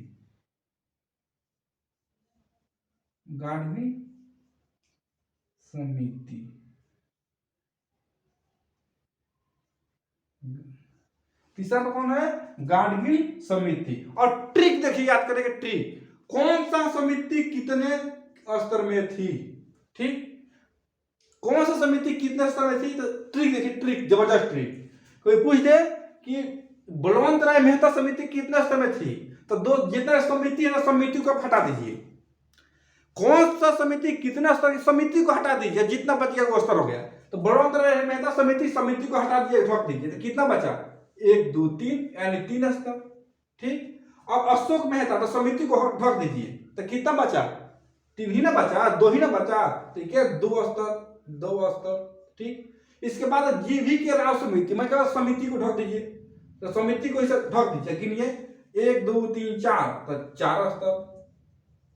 तीसरा तो कौन है, गाडगिल समिति। और ट्रिक देखिए, याद करेंगे ट्रिक, कौन सा समिति कितने स्तर में थी। ठीक, कौन सा समिति कितने स्तर में थी, तो ट्रिक देखिए, ट्रिक जबरदस्त ट्रिक। कोई पूछ दे कि बलवंत राय मेहता समिति कितने स्तर में थी, तो दो जितना समिति है ना, समिति को हटा दीजिए। कौन सा समिति कितना स्तर, समिति को हटा दीजिए, जितना बच गया वो स्तर हो गया। तो बलवंत राय मेहता समिति को हटा दीजिए, ढक दीजिए, तो कितना बचा, 1 2 3 यानी 3 स्तर। ठीक, अब अशोक मेहता तो समिति को ढक दीजिए, तो कितना बचा, 3 ही ना बचा, 2 ही ना बचा, तो क्या 2 स्तर। ठीक, इसके बाद GVK राव समिति, मैं कहा समिति को ढक दीजिए, तो समिति को इसे ढक दीजिए, गिनिए 1 2 3 4, तो 4 स्तर।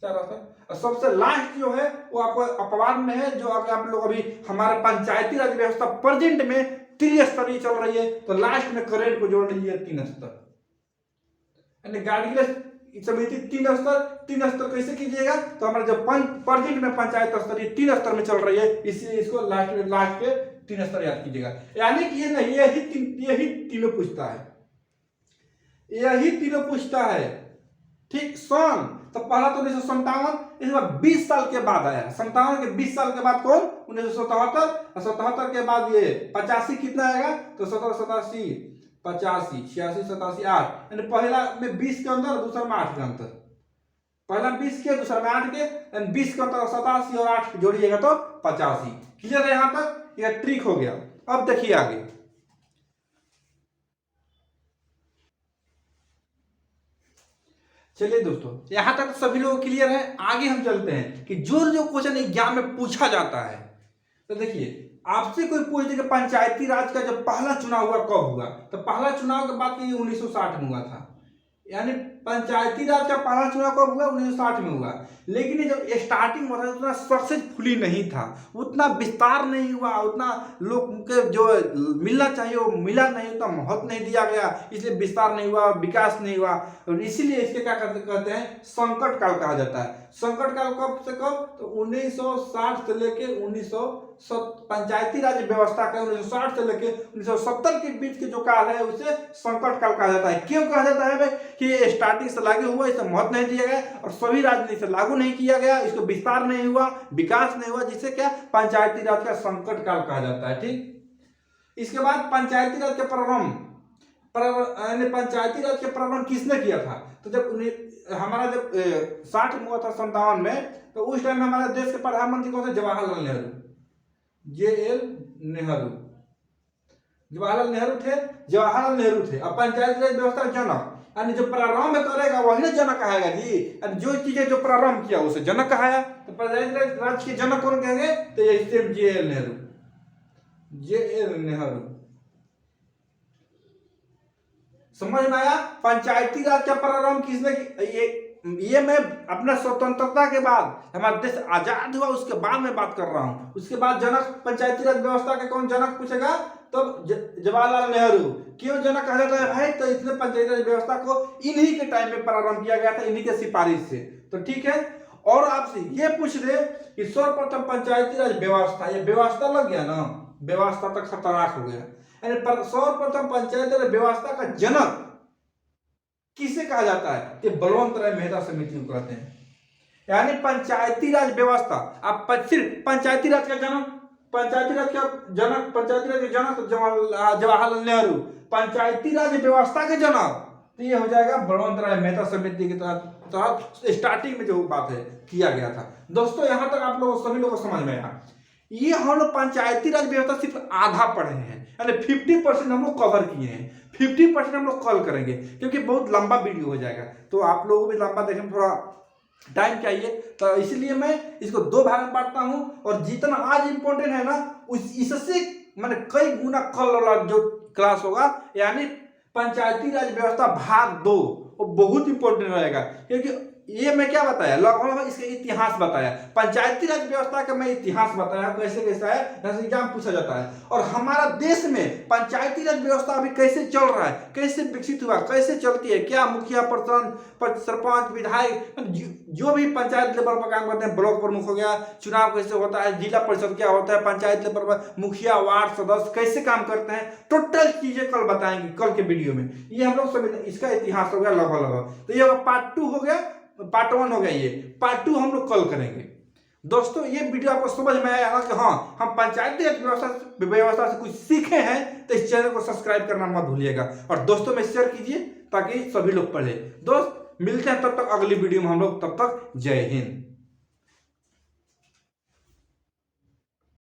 और सबसे लास्ट जो है वो आपको अपवाद में है, जो अगर आप लोग अभी हमारे पंचायती राज व्यवस्था प्रेजेंट में त्रिस्तरीय चल रही है, तो लास्ट में करेंट को जोड़ लीजिए 3 स्तर। यानी गाडगिल समिति 3 स्तर कैसे कीजिएगा, तो हमारा जब प्रेजेंट में पंचायत स्तरीय 3 स्तर में चल रही है, इसलिए इसको लास्ट के 3 स्तर याद कीजिएगा। यानी कि ये नहीं, यही तीनों पूछता है। ठीक, सन तो पहला तो 1957, इसके बाद 20 साल के बाद आया, 57 के 20 साल के बाद कौन, 1977, और 77 के बाद ये 85 कितना आएगा, तो 17 87 85 86 87 8, यानी पहला में 20 के अंदर, दूसरा में 8 के अंतर। पहला 20 के, दूसरा में 8 के, यानी 20 के अंतर 87 और 8 जोड़िएगा तो 85। क्लियर है, यहां तक यह ट्रिक हो गया। अब देखिए आगे, चलिए दोस्तों, यहां तक सभी लोग क्लियर है। आगे हम चलते हैं कि जो क्वेश्चन एग्जाम में पूछा जाता है। तो देखिए, आपसे कोई पूछ दे कि पंचायती राज का जब पहला चुनाव हुआ कब हुआ, तो पहला चुनाव के बाद 1960 में हुआ था। यानी पंचायती राज का पहला चुनाव कब हुआ, 1960 में हुआ। लेकिन जब स्टार्टिंग हुआ था उतना सक्सेसफुली नहीं था, उतना विस्तार नहीं हुआ, उतना लोग के जो मिलना चाहिए वो मिला नहीं, उतना महत्व नहीं दिया गया, इसलिए विस्तार नहीं हुआ, विकास नहीं हुआ। और इसीलिए इसके क्या कहते हैं, संकट काल कहा जाता है। संकट काल कब से कब, तो 1960 से लेके पंचायती राज व्यवस्था का 1960 से लेके 1970 के बीच के जो काल है उसे संकट काल कहा जाता है। क्यों कहा जाता है भाई, कि स्टार्टिंग से लागू हुआ, इसे महत्व नहीं दिया गया, और सभी राजनीति से लागू नहीं किया गया, इसको विस्तार नहीं हुआ, विकास नहीं हुआ, जिससे क्या पंचायती राज का संकट काल कहा जाता है। ठीक, इसके बाद पंचायती राज के पंचायती राज के प्रारंभ किसने किया था, तो जब हमारा जब 60 में हुआ था, 57 में, तो उस टाइम हमारे देश के प्रधानमंत्री कौन थे, जवाहरलाल नेहरू, JL नेहरू थे। जवाहरलाल नेहरू थे। अब पंचायती राज व्यवस्था का जनक, यानी जो प्रारंभ करेगा वही ना जनक कहेगा जी, जो चीजें जो प्रारंभ किया उसे जनक कहाया। तो पंचायती राज के जनक कौन कहेंगे, तो ये JL नेहरू। समझ में आया, पंचायती राज का प्रारंभ किसने, ये मैं अपना स्वतंत्रता के बाद, हमारा देश आजाद हुआ उसके बाद मैं बात कर रहा हूं। उसके बाद जनक पंचायती राज व्यवस्था के कौन जनक पूछेगा, तो जवाहरलाल नेहरू। क्यों जनक कहा जाता है भाई, तो इसने पंचायती राज व्यवस्था को इन्हीं के टाइम में प्रारंभ किया गया था, इन्हीं के सिफारिश से। तो ठीक है, और आपसे ये पूछ दे कि सर्वप्रथम पंचायती राज व्यवस्था, ये व्यवस्था लग गया ना, व्यवस्था तो खतरनाक हो गया। यानी सर्वप्रथम पंचायती राज व्यवस्था का जनक किसे कहा जाता है, कि बलवंत राय मेहता समिति को कहते हैं। यानी पंचायती राज व्यवस्था, आप सिर्फ पंचायती राज का जनक, पंचायती राज के जनक तो जवाहरलाल नेहरू। पंचायती राज व्यवस्था के जनक तो ये हो जाएगा बलवंत राय मेहता समिति के तहत स्टार्टिंग में जो बात है किया गया था। दोस्तों, यहां तक आप लोग सभी लोगों को समझ में आया। ये हम लोग पंचायती राज व्यवस्था सिर्फ आधा पढ़े हैं, यानी 50% हम लोग कवर किए हैं, 50% हम लोग कल करेंगे, क्योंकि बहुत लंबा वीडियो हो जाएगा। तो आप लोगों को भी लंबा देखने में थोड़ा टाइम चाहिए, तो इसलिए मैं इसको 2 भाग में बांटता हूँ। और जितना आज इम्पोर्टेंट है ना, उस इससे मैंने कई गुना कल वाला जो क्लास होगा, यानी पंचायती राज व्यवस्था भाग 2, वो बहुत इंपॉर्टेंट रहेगा। क्योंकि ये मैं क्या बताया, लगभग इसका इतिहास बताया, पंचायती राज व्यवस्था का मैं इतिहास बताया कैसे कैसा है, जैसे एग्जाम पूछा जाता है। और हमारा देश में पंचायती राज व्यवस्था अभी कैसे चल रहा है, कैसे विकसित हुआ, कैसे चलती है, क्या मुखिया सरपंच विधायक जो भी पंचायत लेवल पर काम करते हैं, ब्लॉक प्रमुख हो गया, चुनाव कैसे होता है, जिला परिषद क्या होता है, पंचायत लेवल पर मुखिया वार्ड सदस्य कैसे काम करते हैं, टोटल चीजें कल बताएंगे कल के वीडियो में। ये हम लोग समझ, इसका इतिहास हो गया लगभग। तो ये पार्ट 2 हो गया, पार्ट 1 हो गया, ये पार्ट 2 हम लोग कल करेंगे। दोस्तों ये वीडियो आपको समझ में आया ना कि हाँ हम पंचायती राज व्यवस्था से कुछ सीखे हैं, तो इस चैनल को सब्सक्राइब करना मत भूलिएगा और दोस्तों में शेयर कीजिए ताकि सभी लोग पढ़े। दोस्त मिलते हैं तब तक अगली वीडियो में हम लोग, तब तक जय हिंद।